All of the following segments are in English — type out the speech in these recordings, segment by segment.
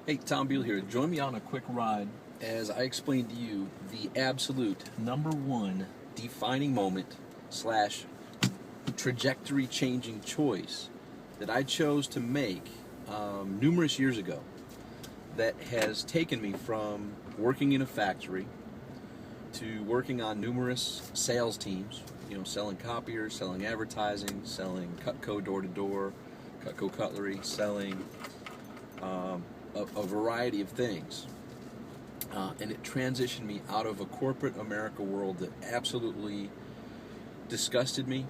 Hey, Tom Beal here. Join me on a quick ride as I explain to you the absolute number one defining moment slash trajectory changing choice that I chose to make numerous years ago that has taken me from working in a factory to working on numerous sales teams, selling copiers, selling advertising, selling Cutco door to door, Cutco cutlery, selling a variety of things. And it transitioned me out of a corporate America world that absolutely disgusted me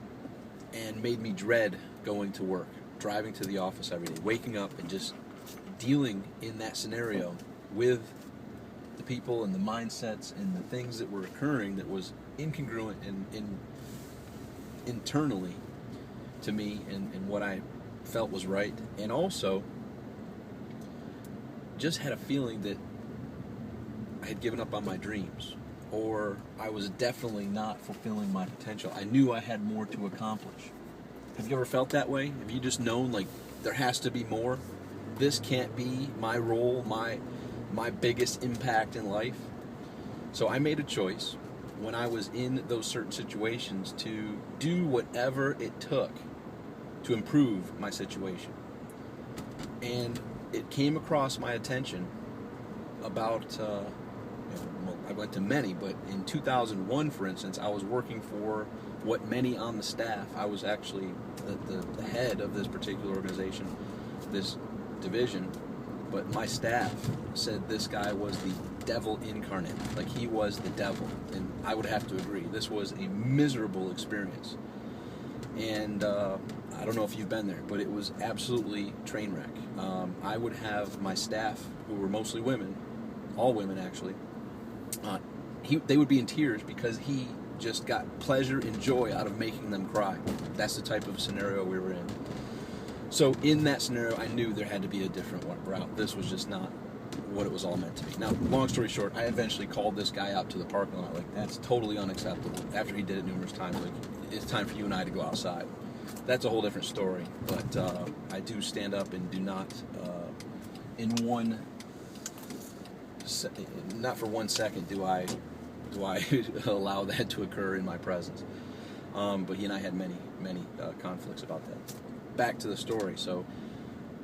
and made me dread going to work, driving to the office every day, waking up and just dealing in that scenario with the people and the mindsets and the things that were occurring that was incongruent and internally to me and what I felt was right, and also just had a feeling that I had given up on my dreams, or I was definitely not fulfilling my potential. I knew I had more to accomplish. Have you ever felt that way? Have you just known, like, there has to be more? This can't be my role, my biggest impact in life. So I made a choice when I was in those certain situations to do whatever it took to improve my situation. And it came across my attention about, I went to many, but in 2001, for instance, I was working for what many on the staff, I was actually the head of this particular organization, this division, but my staff said this guy was the devil incarnate, like he was the devil, and I would have to agree. This was a miserable experience. And I don't know if you've been there, but it was absolutely train wreck. I would have my staff, who were mostly women, all women actually, they would be in tears because he just got pleasure and joy out of making them cry. That's the type of scenario we were in. So in that scenario, I knew there had to be a different route. This was just not what it was all meant to be. Now, long story short, I eventually called this guy out to the parking lot. Like, that's totally unacceptable. After he did it numerous times, like, it's time for you and I to go outside. That's a whole different story. But I do stand up and do not, not for 1 second do I allow that to occur in my presence. But he and I had many conflicts about that. Back to the story. So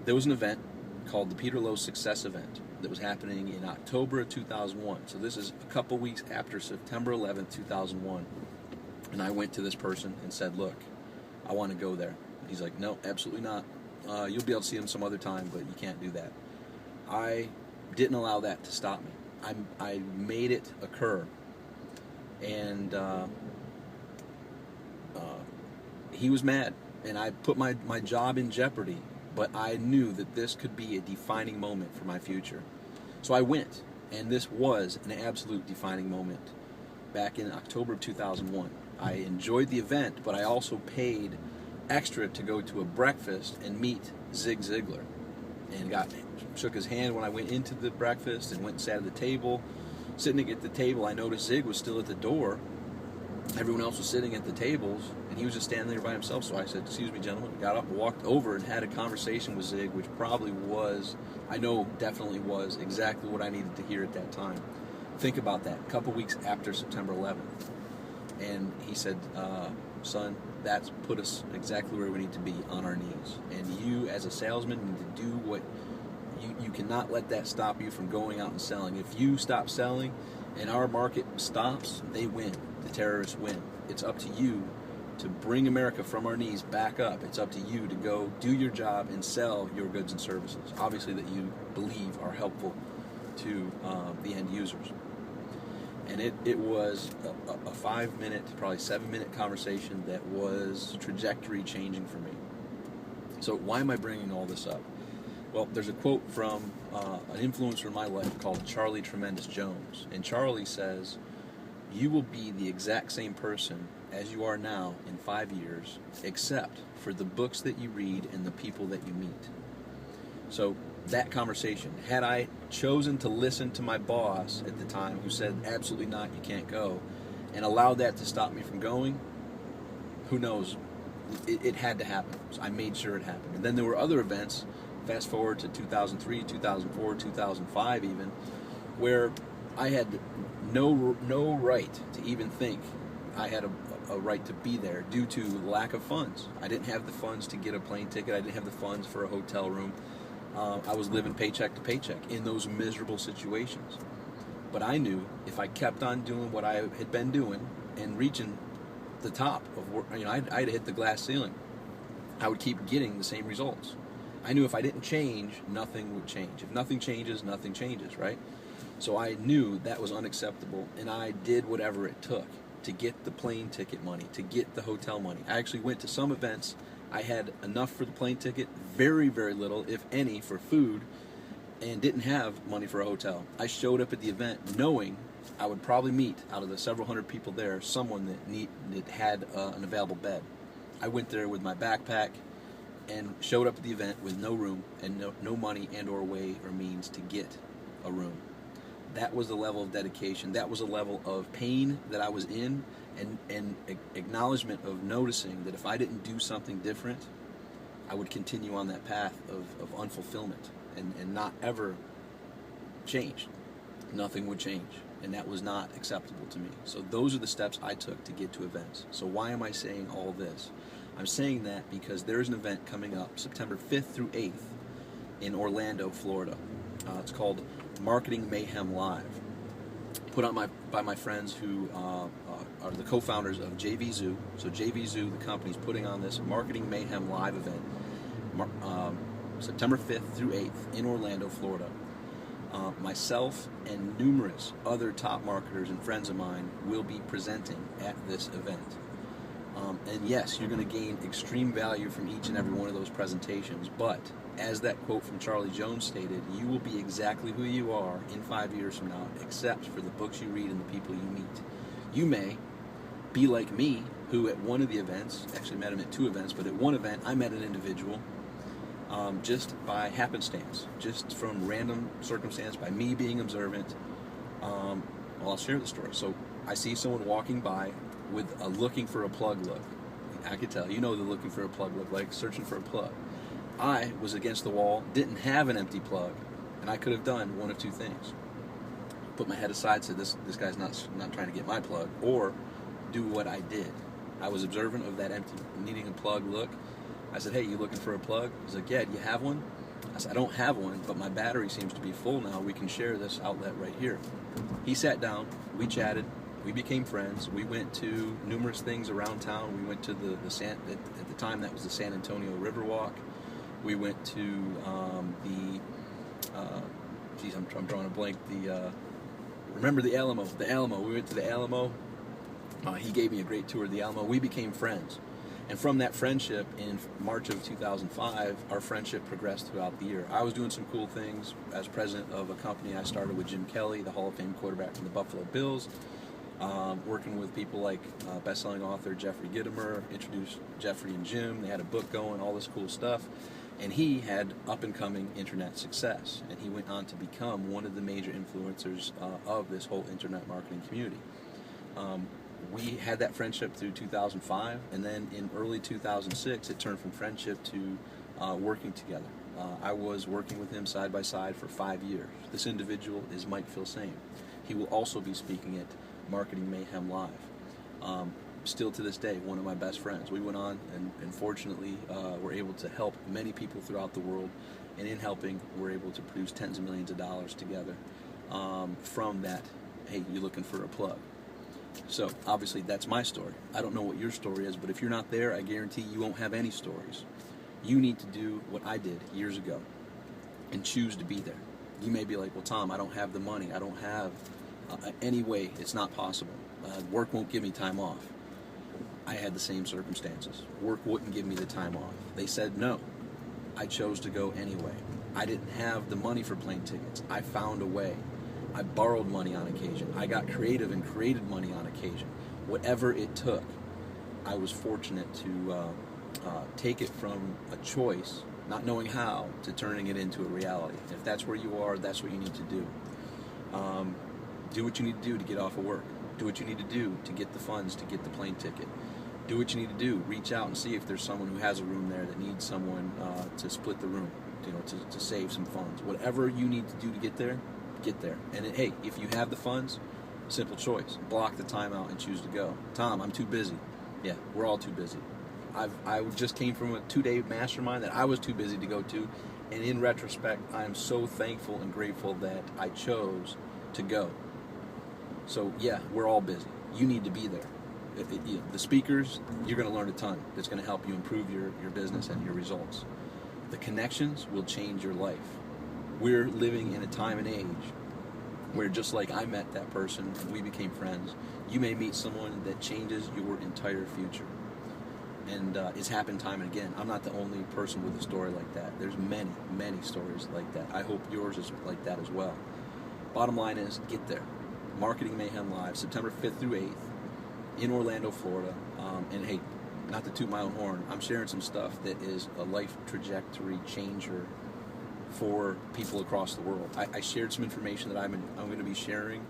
there was an event called the Peter Lowe's Success Event that was happening in October of 2001. So this is a couple weeks after September 11th, 2001. And I went to this person and said, look, I want to go there. He's like, no, absolutely not. You'll be able to see him some other time, but you can't do that. I didn't allow that to stop me. I made it occur. And he was mad. And I put my job in jeopardy. But I knew that this could be a defining moment for my future. So I went. And this was an absolute defining moment back in October of 2001. I enjoyed the event, but I also paid extra to go to a breakfast and meet Zig Ziglar. And shook his hand when I went into the breakfast and went and sat at the table. Sitting at the table, I noticed Zig was still at the door. Everyone else was sitting at the tables, and he was just standing there by himself. So I said, excuse me, gentlemen. I got up, walked over, and had a conversation with Zig, which probably was, I know definitely was, exactly what I needed to hear at that time. Think about that, a couple weeks after September 11th. And he said, son, that's put us exactly where we need to be, on our knees. And you, as a salesman, need to do what you cannot let that stop you from going out and selling. If you stop selling and our market stops, they win. The terrorists win. It's up to you to bring America from our knees back up. It's up to you to go do your job and sell your goods and services, obviously, that you believe are helpful to the end users. And it was a 5-minute, probably 7-minute conversation that was trajectory changing for me. So why am I bringing all this up? Well, there's a quote from an influencer in my life called Charlie Tremendous Jones. And Charlie says, you will be the exact same person as you are now in 5 years, except for the books that you read and the people that you meet. So that conversation, had I chosen to listen to my boss at the time, who said, absolutely not, you can't go, and allowed that to stop me from going, who knows? It had to happen. So I made sure it happened. And then there were other events Fast forward to 2003, 2004, 2005 even, where I had no right to even think I had a right to be there due to lack of funds. I didn't have the funds to get a plane ticket. I didn't have the funds for a hotel room. I was living paycheck to paycheck in those miserable situations. But I knew if I kept on doing what I had been doing and reaching the top of where, I'd hit the glass ceiling, I would keep getting the same results. I knew if I didn't change, nothing would change. If nothing changes, nothing changes, right? So I knew that was unacceptable, and I did whatever it took to get the plane ticket money, to get the hotel money. I actually went to some events. I had enough for the plane ticket, very, very little, if any, for food, and didn't have money for a hotel. I showed up at the event knowing I would probably meet, out of the several hundred people there, someone that had an available bed. I went there with my backpack and showed up at the event with no room and no money and or way or means to get a room. That was the level of dedication. That was a level of pain that I was in, and acknowledgement of noticing that if I didn't do something different, I would continue on that path of unfulfillment and not ever change. Nothing would change, and that was not acceptable to me. So those are the steps I took to get to events. So why am I saying all this? I'm saying that because there is an event coming up September 5th through 8th in Orlando, Florida. It's called Marketing Mayhem Live, put on by my friends who are the co-founders of JV Zoo. So JV Zoo, the company, is putting on this Marketing Mayhem Live event September 5th through 8th in Orlando, Florida. Myself and numerous other top marketers and friends of mine will be presenting at this event. And yes, you're going to gain extreme value from each and every one of those presentations, but as that quote from Charlie Jones stated, you will be exactly who you are in 5 years from now, except for the books you read and the people you meet. You may be like me, who at one of the events, actually met him at two events, but at one event I met an individual just by happenstance, just from random circumstance, by me being observant. Well, I'll share the story. So I see someone walking by with a looking for a plug look. I could tell, the looking for a plug look, like searching for a plug. I was against the wall, didn't have an empty plug, and I could have done one of two things. Put my head aside, said this guy's not trying to get my plug, or do what I did. I was observant of that empty, needing a plug look. I said, hey, you looking for a plug? He's like, yeah, do you have one? I said, I don't have one, but my battery seems to be full now. We can share this outlet right here. He sat down, we chatted, we became friends. We went to numerous things around town. We went to at the time that was the San Antonio Riverwalk. We went to I'm drawing a blank. Remember the Alamo? The Alamo. We went to the Alamo. He gave me a great tour of the Alamo. We became friends. And from that friendship, in March of 2005, our friendship progressed throughout the year. I was doing some cool things as president of a company I started with Jim Kelly, the Hall of Fame quarterback from the Buffalo Bills, working with people like best-selling author Jeffrey Gitomer, introduced Jeffrey and Jim. They had a book going, all this cool stuff. And he had up-and-coming internet success. And he went on to become one of the major influencers of this whole internet marketing community. We had that friendship through 2005, and then in early 2006, it turned from friendship to working together. I was working with him side by side for 5 years. This individual is Mike Filsaime. He will also be speaking at Marketing Mayhem Live. Still to this day, one of my best friends. We went on and fortunately were able to help many people throughout the world, and in helping, we're able to produce tens of millions of dollars together from that, hey, you looking for a plug? So, obviously, that's my story. I don't know what your story is, but if you're not there, I guarantee you won't have any stories. You need to do what I did years ago and choose to be there. You may be like, well, Tom, I don't have the money. I don't have any way. It's not possible. Work won't give me time off. I had the same circumstances. Work wouldn't give me the time off. They said no. I chose to go anyway. I didn't have the money for plane tickets. I found a way. I borrowed money on occasion. I got creative and created money on occasion. Whatever it took, I was fortunate to take it from a choice, not knowing how, to turning it into a reality. If that's where you are, that's what you need to do. Do what you need to do to get off of work. Do what you need to do to get the funds to get the plane ticket. Do what you need to do. Reach out and see if there's someone who has a room there that needs someone to split the room. to save some funds. Whatever you need to do to get there, get there. And hey, if you have the funds, simple choice: block the time out and choose to go. Tom, I'm too busy. Yeah, we're all too busy. I just came from a 2-day mastermind that I was too busy to go to, and in retrospect, I am so thankful and grateful that I chose to go. So yeah, we're all busy. You need to be there. The speakers, you're going to learn a ton that's going to help you improve your business and your results. The connections will change your life. We're living in a time and age where, just like I met that person and we became friends, you may meet someone that changes your entire future. And it's happened time and again. I'm not the only person with a story like that. There's many, many stories like that. I hope yours is like that as well. Bottom line is, get there. Marketing Mayhem Live, September 5th through 8th in Orlando, Florida. And hey, not to toot my own horn, I'm sharing some stuff that is a life trajectory changer for people across the world. I shared some information that I'm going to be sharing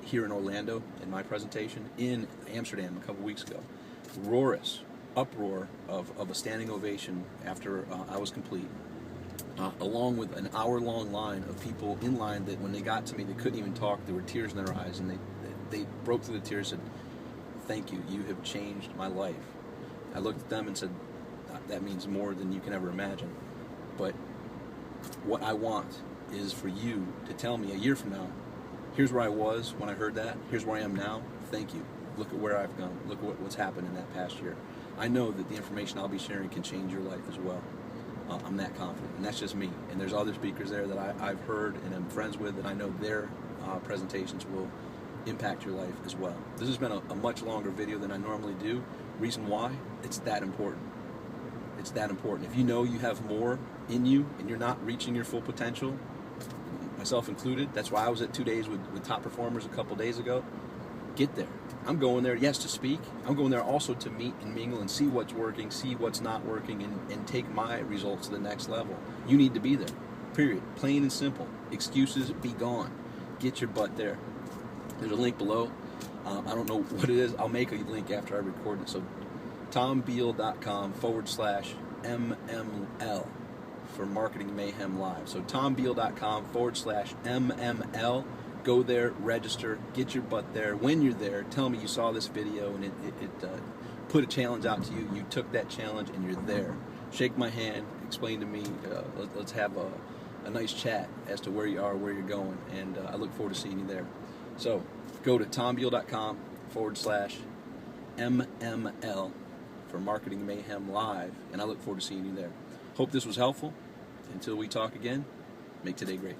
here in Orlando in my presentation in Amsterdam a couple weeks ago. Uproar of a standing ovation after I was complete, along with an hour-long line of people in line that when they got to me, they couldn't even talk. There were tears in their eyes, and they broke through the tears and said, "Thank you, you have changed my life." I looked at them and said, "That means more than you can ever imagine." But what I want is for you to tell me a year from now, here's where I was when I heard that, here's where I am now, thank you. Look at where I've gone, look at what's happened in that past year. I know that the information I'll be sharing can change your life as well. I'm that confident, and that's just me. And there's other speakers there that I've heard and I'm friends with, and I know their presentations will impact your life as well. This has been a much longer video than I normally do. Reason why? It's that important. It's that important. If you know you have more in you and you're not reaching your full potential, myself included, that's why I was at 2 days with top performers a couple days ago. Get there. I'm going there, yes, to speak. I'm going there also to meet and mingle and see what's working, see what's not working, and take my results to the next level. You need to be there, period. Plain and simple. Excuses, be gone. Get your butt there. There's a link below. I don't know what it is. I'll make a link after I record it. So tombeal.com/MML for Marketing Mayhem Live. So tombeal.com/MML. Go there, register, get your butt there. When you're there, tell me you saw this video and it put a challenge out to you. You took that challenge and you're there. Shake my hand, explain to me, let's have a nice chat as to where you are, where you're going, and I look forward to seeing you there. So go to tombeal.com/MML for Marketing Mayhem Live, and I look forward to seeing you there. Hope this was helpful. Until we talk again, make today great.